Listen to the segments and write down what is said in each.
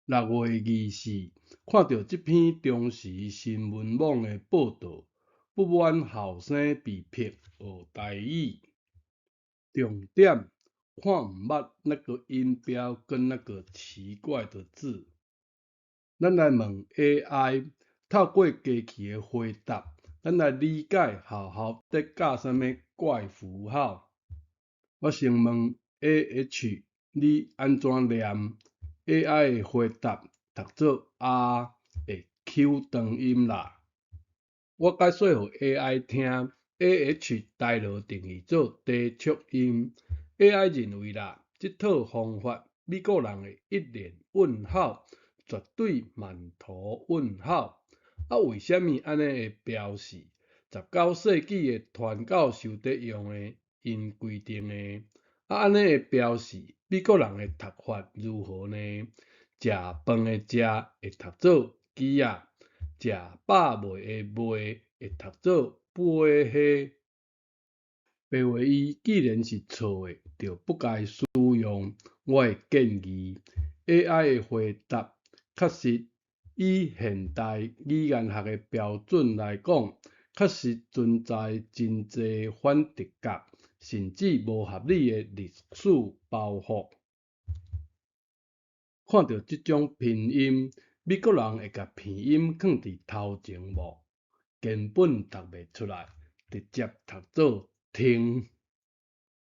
6月24，看到这篇中时新闻网的报道，不满后生被迫学台语，重点看唔捌那个音标跟那个奇怪的字。咱来问 AI，透过机器的回答，咱来理解好好在教啥物怪符号。我先问 AH，你安怎念 ？AI 的回答读做啊的 Q 长音啦。我解说互 AI 听 ，AH 台罗定义做低促音。AI 认为啦，这套方法美国人的一连问号绝对满头问号。为虾米安尼会标示？19世纪的传教士伫用的，因规定的。安尼会标示美国人的读法如何呢？食饭的食会读做鸡啊，食饱未的未会读做杯虾。白话伊既然是错的，就不该使用。我会建议 AI 的回答，确实以现代语言学的标准来讲，确实存在真侪反直觉，甚至无合理的历史包袱。看到这种拼音，美国人会甲拼音放伫头前无？根本读袂出来，直接读做听。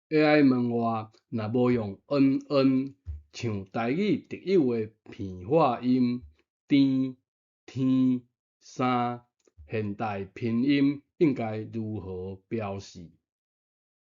AI 问我，若无用像台语特有的片化音甜、天、山，现代拼音应该如何标示？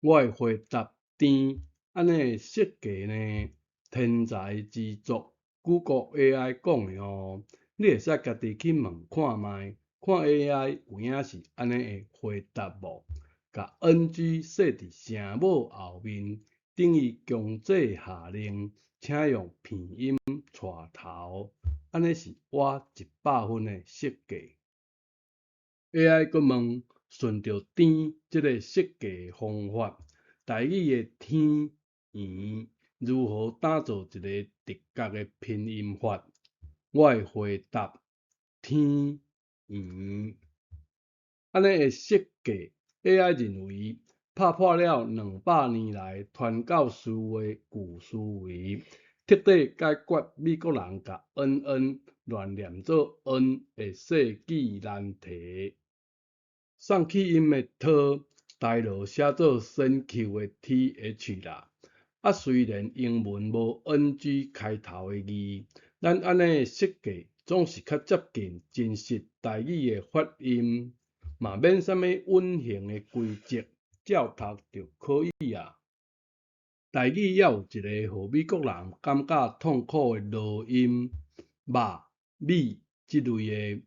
我会回答甜，安尼的设计呢？天才之作 ，Google AI 讲的哦。你会使家己去问看卖，看 AI 有影是安尼的回答无？甲 NG 设伫声母后面，等于强制下令，请用片音带头，安尼是我100分的设计。AI 阁问，顺着甜这个设计方法，台语的天圆如何打造一个直觉的拼音法？我会回答天圆。安尼的设计 ，AI 认为打破了200年来传教士的旧思维，彻底解决美国人甲乱念做的世纪难题。送去音的套，台罗写做先 Q 的 TH 啦。虽然英文无 NG 开头的字，咱安尼的设计总是较接近真实台语的发音，嘛免啥物稳型的规则，照读就可以啊。台语也有一个互美国人感觉痛苦的落音、米这类的。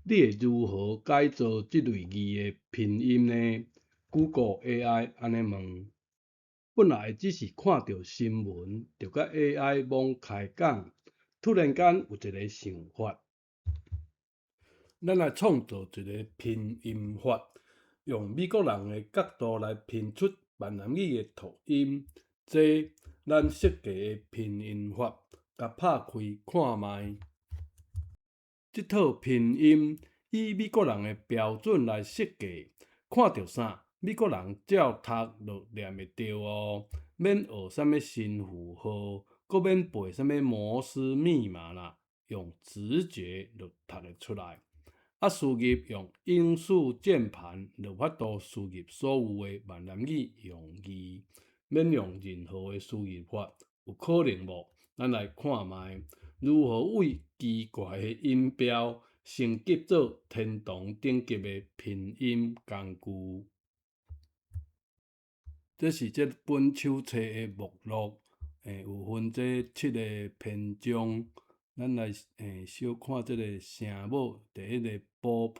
你会如何改造这类字的拼音呢 ？Google AI 安尼问。本来只是看到新闻，就甲 AI 罔开讲，突然间有一个想法，咱来创造一个拼音法，用美国人的角度来拼出闽南语的读音，这咱设计的拼音法，甲拍开看卖。这套拼音以美国人的标准来设计，看到啥，美国人照读就念会着哦，免学啥物新符号，阁免背啥物摩斯密码啦，用直觉就读得出来。输入用英式键盘，就法度输入所有的闽南语用字，免用任何的输入法，有可能无？咱来看卖。如何为奇怪的音标升级做天堂等级的拼音工具？这是这本手册的目录，有分这7个篇章。咱来小看这个声母，第一个波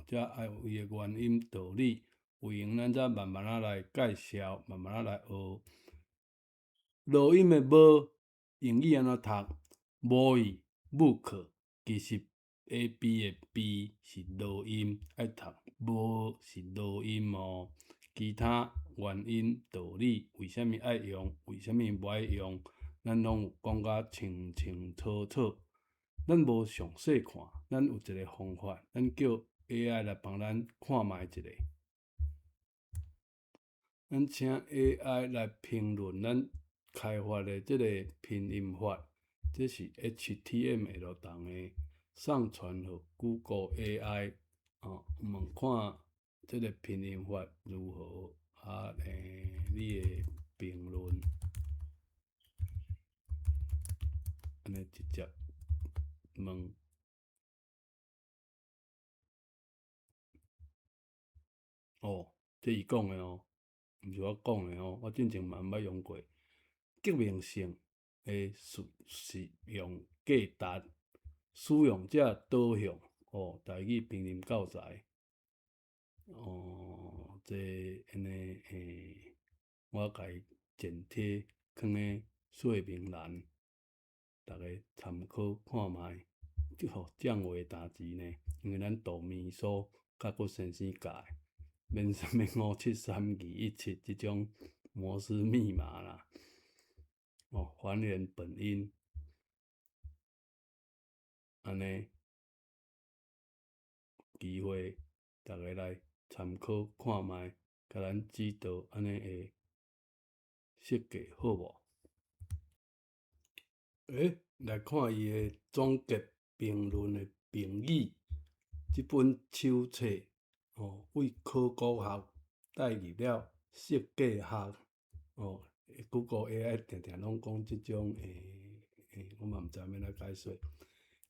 这爱有伊的原因道理，有闲咱则慢慢来介绍，慢慢来学。落音的无，英语安怎读？boy book 其实 ab 的 b 是落音，爱读无是落音哦。其他原因道理，为虾米爱用，为虾米无爱用？咱拢有讲甲清清楚楚。咱无详细看，咱有一个方法，咱叫 AI 来帮咱看卖一下。咱请 AI 来评论咱开发的即个拼音法，这是 HTML 档的，上传予 Google AI，问看即个拼音法如何？你的评论，安尼直接问。这伊讲的毋是我讲的我之前嘛毋捌用过。革命性的使用价值，使用者导向台语拼音教材。这安尼我甲伊剪贴放咧说明栏，大家参考看卖。降维打击呢，因为咱杜面所甲郭先生教的，免啥物573217即种摩斯密码啦。还原本音，安尼机会，大家来参考看卖，甲咱指导安尼会设计好无？来看伊的总结评论的评语，即本手册为考古学带入了设计学Google AI 定定拢讲即种我嘛毋知要安怎解说。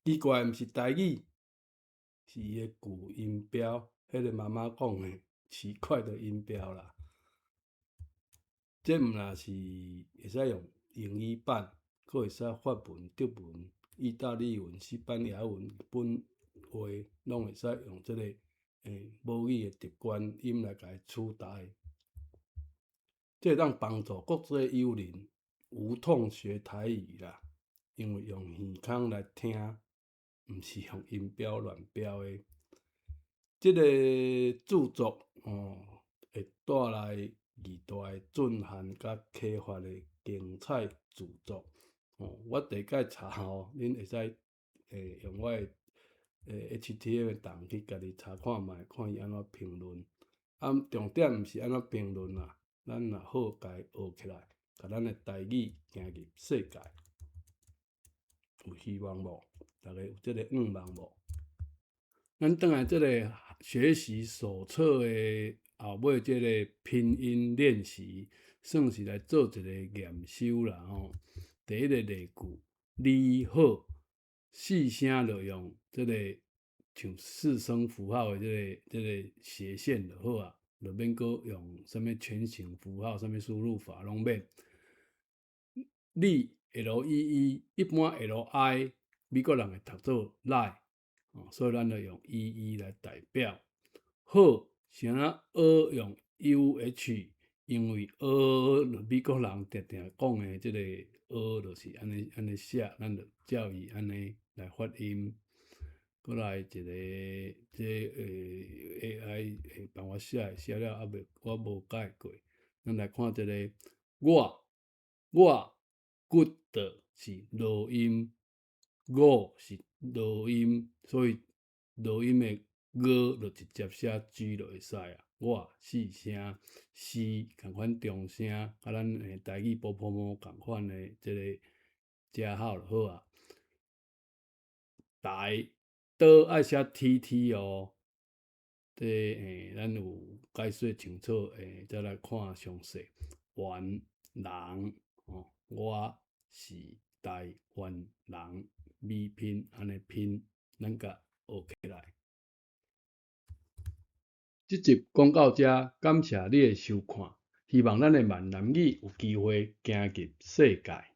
奇怪毋是台语，是伊的旧音标，迄个妈妈讲的奇怪的音标啦。这毋若是会使用英语版，佫会使法文、德文、意大利文、西班牙文、日本话，拢会使用即个母语的直观音来甲伊取代。这会当帮助国际友人无痛学台语啦，因为用耳孔来听，毋是用音标乱标的。这个著作会带来二大的震撼甲启发的精彩著作。我第解查恁会使用我的HTML 档去家己查看卖，看伊安怎评论。重点毋是安怎评论啦，咱若好家学起来，甲咱的台语行入世界，有希望无？大家有这个望无？咱转来这个学习手册的后尾，这个拼音练习，算是来做一个验收啦第一个例句，你好，四声就用这个像四声符号的这个斜线就好啊，就免阁用什么全形符号、什么输入法拢免。你 LEE 一般 LI 美国人会读做 lie。所以咱就用 EE 来代表。好，像啊用 UH， 因为美国人定定讲的这个就是安尼写，咱就照伊安尼来发音。过来一个AI 会帮我写了我无改过。咱来看这个我 good 是落音，我是落音，所以落音的就直接写 G 就会使啊。我四声，是共款中声，甲咱台语波共款的这个加号就好啊。台爱写 TT 这咱有解说清楚再来看详细。原人我是台湾人，美拼安尼拼，咱甲学起来。这集讲到这，感谢你的收看，希望咱的闽南语有机会行入世界。